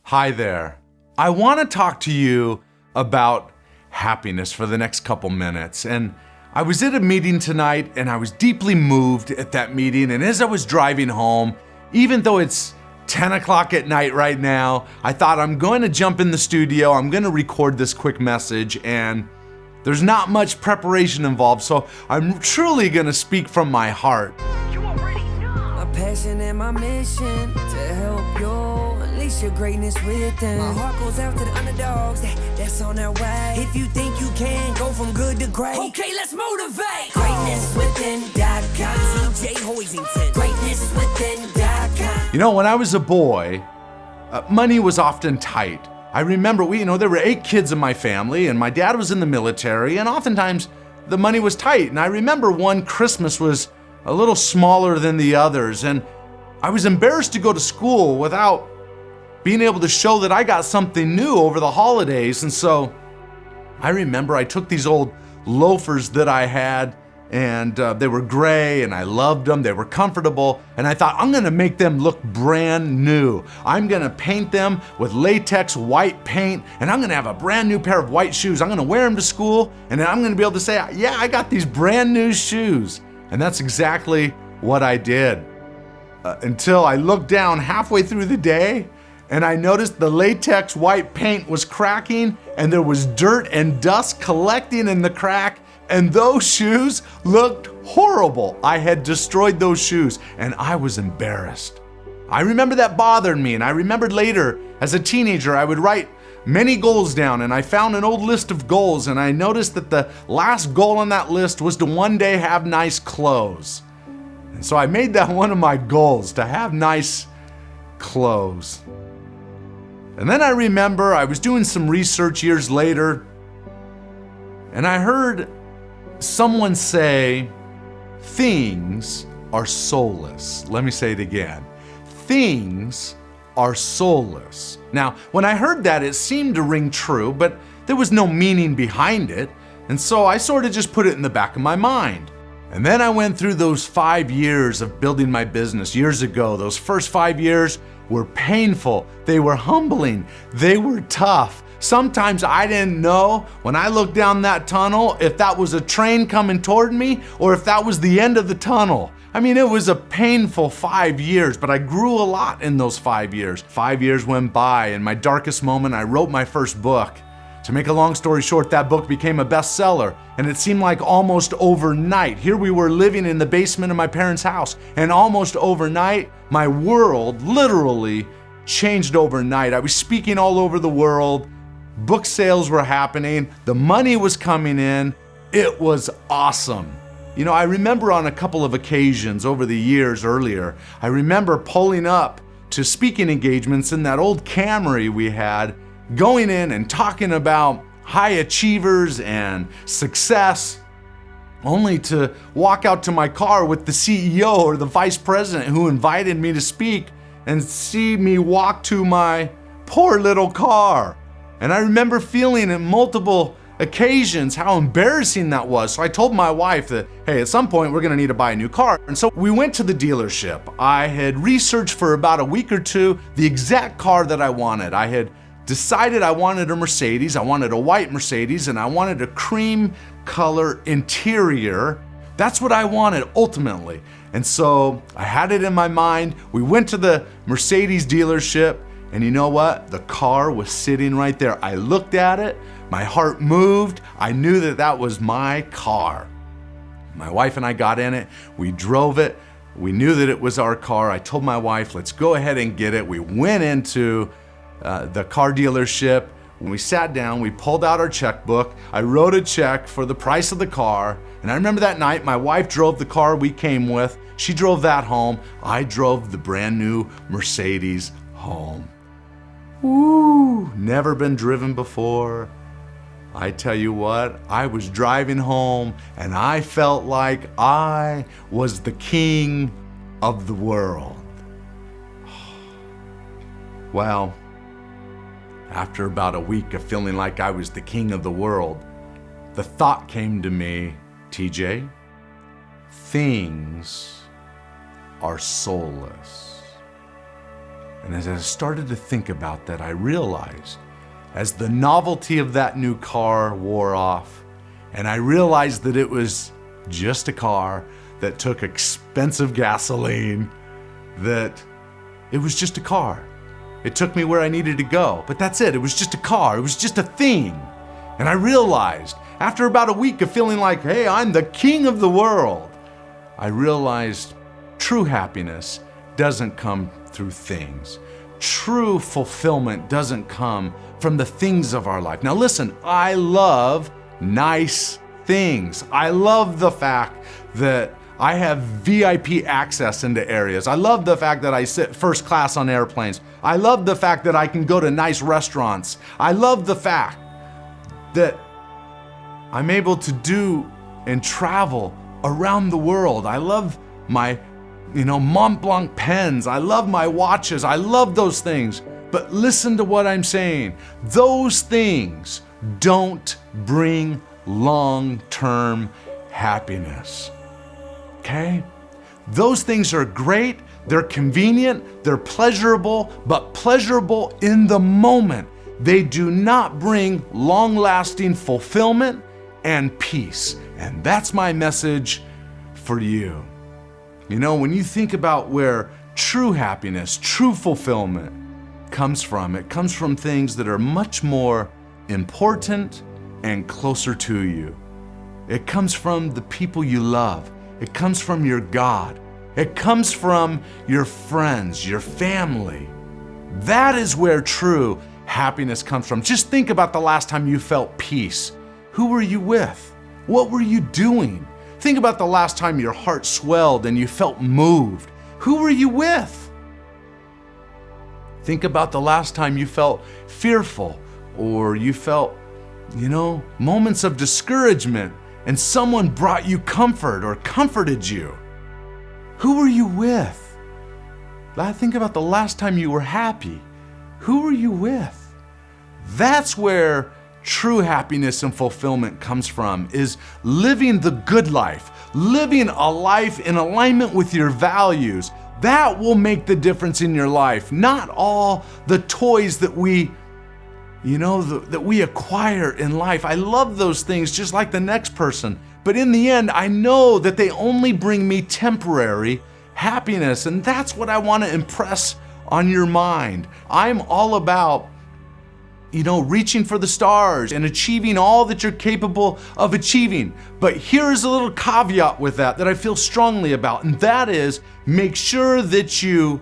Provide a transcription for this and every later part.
Hi there. I want to talk to you about happiness for the next couple minutes. And I was at a meeting tonight and I was deeply moved at that meeting. And as I was driving home, even though it's 10 o'clock at night right now, I thought I'm going to jump in the studio. I'm going to record this quick message, and there's not much preparation involved. So I'm truly going to speak from my heart. My passion and my mission to help you unleash your greatness within. My heart goes out to the underdogs that's on their way. If you think you can go from good to great, okay, let's motivate. GreatnessWithin.com. TJ Hoisington. GreatnessWithin.com. You know, when I was a boy, money was often tight. I remember there were 8 kids in my family, and my dad was in the military, and oftentimes the money was tight. And I remember one Christmas was a little smaller than the others, and I was embarrassed to go to school without being able to show that I got something new over the holidays. And so I remember I took these old loafers that I had, and they were gray, and I loved them. They were comfortable, and I thought, I'm gonna make them look brand new. I'm gonna paint them with latex white paint, and I'm gonna have a brand new pair of white shoes. I'm gonna wear them to school, and then I'm gonna be able to say, yeah, I got these brand new shoes. And that's exactly what I did. Until I looked down halfway through the day, and I noticed the latex white paint was cracking, and there was dirt and dust collecting in the crack, and those shoes looked horrible. I had destroyed those shoes, and I was embarrassed. I remember that bothered me, and I remembered later, as a teenager, I would write many goals down, and I found an old list of goals, and I noticed that the last goal on that list was to one day have nice clothes. And so I made that one of my goals, to have nice clothes. And then I remember I was doing some research years later, and I heard someone say, things are soulless. Let me say it again. Things are soulless. Now, when I heard that, it seemed to ring true, but there was no meaning behind it, and so I sort of just put it in the back of my mind. And then I went through those 5 years of building my business years ago. Those first 5 years were painful. They were humbling. They were tough. Sometimes I didn't know when I looked down that tunnel if that was a train coming toward me or if that was the end of the tunnel. I mean, it was a painful 5 years, but I grew a lot in those 5 years. 5 years went by. In my darkest moment, I wrote my first book. To make a long story short, that book became a bestseller, and it seemed like almost overnight. Here we were living in the basement of my parents' house, and almost overnight, my world literally changed overnight. I was speaking all over the world. Book sales were happening. The money was coming in. It was awesome. You know, I remember on a couple of occasions over the years earlier, I remember pulling up to speaking engagements in that old Camry we had, going in and talking about high achievers and success, only to walk out to my car with the CEO or the vice president who invited me to speak and see me walk to my poor little car. And I remember feeling at multiple occasions how embarrassing that was. So I told my wife that, hey, at some point we're gonna need to buy a new car. And so we went to the dealership. I had researched for about a week or two the exact car that I wanted. I had decided I wanted a Mercedes. I wanted a white Mercedes, and I wanted a cream color interior. That's what I wanted ultimately. And so I had it in my mind. We went to the Mercedes dealership, and you know what? The car was sitting right there. I looked at it, my heart moved. I knew that that was my car. My wife and I got in it, we drove it. We knew that it was our car. I told my wife, let's go ahead and get it. We went into the car dealership. When we sat down, we pulled out our checkbook. I wrote a check for the price of the car. And I remember that night, my wife drove the car we came with. She drove that home. I drove the brand new Mercedes home. Woo, never been driven before. I tell you what, I was driving home and I felt like I was the king of the world. Well, after about a week of feeling like I was the king of the world, the thought came to me, TJ, things are soulless. And as I started to think about that, I realized as the novelty of that new car wore off, and I realized that it was just a car that took expensive gasoline, that it was just a car. It took me where I needed to go, but that's it. It was just a car. It was just a thing. And I realized after about a week of feeling like, hey, I'm the king of the world, I realized true happiness doesn't come through things. True fulfillment doesn't come from the things of our life. Now listen, I love nice things. I love the fact that I have VIP access into areas. I love the fact that I sit first class on airplanes. I love the fact that I can go to nice restaurants. I love the fact that I'm able to do and travel around the world. I love my, Mont Blanc pens. I love my watches. I love those things. But listen to what I'm saying. Those things don't bring long-term happiness. Okay? Those things are great, they're convenient, they're pleasurable, but pleasurable in the moment. They do not bring long-lasting fulfillment and peace. And that's my message for you. When you think about where true happiness, true fulfillment comes from, it comes from things that are much more important and closer to you. It comes from the people you love. It comes from your God. It comes from your friends, your family. That is where true happiness comes from. Just think about the last time you felt peace. Who were you with? What were you doing? Think about the last time your heart swelled and you felt moved. Who were you with? Think about the last time you felt fearful or you felt, moments of discouragement and someone brought you comfort or comforted you. Who were you with? Think about the last time you were happy. Who were you with? That's where true happiness and fulfillment comes from, is living the good life, living a life in alignment with your values. That will make the difference in your life, not all the toys that we acquire in life. I love those things just like the next person. But in the end, I know that they only bring me temporary happiness. And that's what I want to impress on your mind. I'm all about, reaching for the stars and achieving all that you're capable of achieving. But here's a little caveat with that I feel strongly about. And that is, make sure that you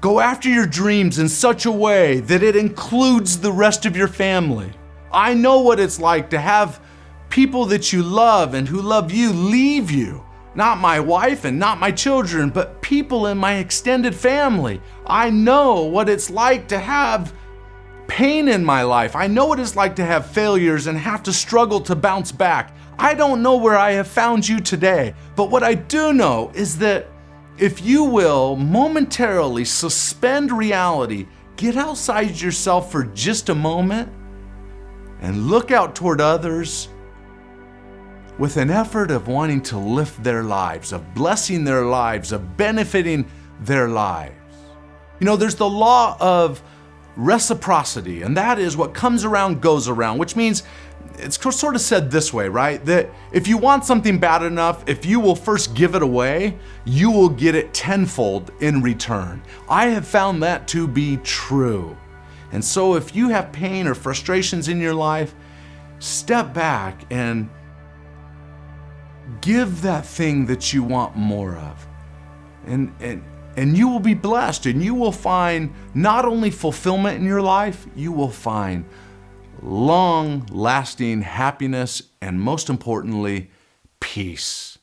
go after your dreams in such a way that it includes the rest of your family. I know what it's like to have people that you love and who love you leave you. Not my wife and not my children, but people in my extended family. I know what it's like to have pain in my life. I know what it's like to have failures and have to struggle to bounce back. I don't know where I have found you today, but what I do know is that if you will momentarily suspend reality, get outside yourself for just a moment and look out toward others with an effort of wanting to lift their lives, of blessing their lives, of benefiting their lives. There's the law of reciprocity, and that is what comes around goes around, which means it's sort of said this way, right? That if you want something bad enough, if you will first give it away, you will get it tenfold in return. I have found that to be true. And so if you have pain or frustrations in your life, step back and give that thing that you want more of. And you will be blessed, and you will find not only fulfillment in your life, you will find long-lasting happiness, and most importantly, peace.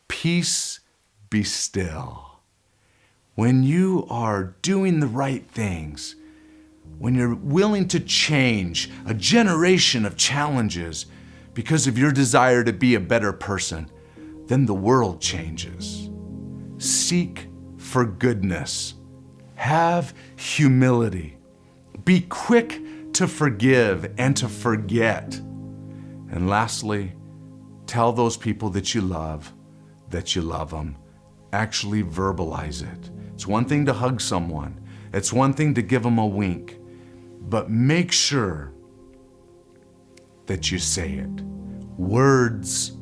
Peace, be still. When you are doing the right things, when you're willing to change a generation of challenges because of your desire to be a better person, then the world changes. Seek for goodness. Have humility. Be quick to forgive and to forget. And lastly, tell those people that you love them. Actually verbalize it. It's one thing to hug someone. It's one thing to give them a wink, but make sure that you say it. Words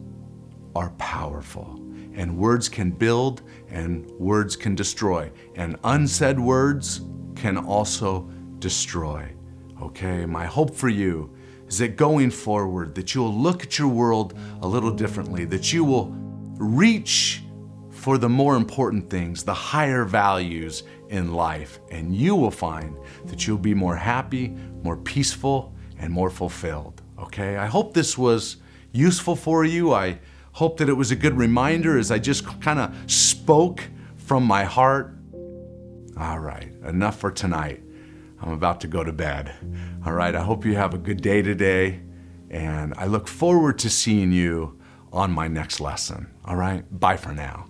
are powerful, and words can build and words can destroy, and unsaid words can also destroy. Okay, my hope for you is that going forward, that you'll look at your world a little differently, that you will reach for the more important things, the higher values in life, and you will find that you'll be more happy, more peaceful, and more fulfilled. Okay, I hope this was useful for you. I hope that it was a good reminder as I just kind of spoke from my heart. All right, enough for tonight. I'm about to go to bed. All right, I hope you have a good day today, and I look forward to seeing you on my next lesson. All right, bye for now.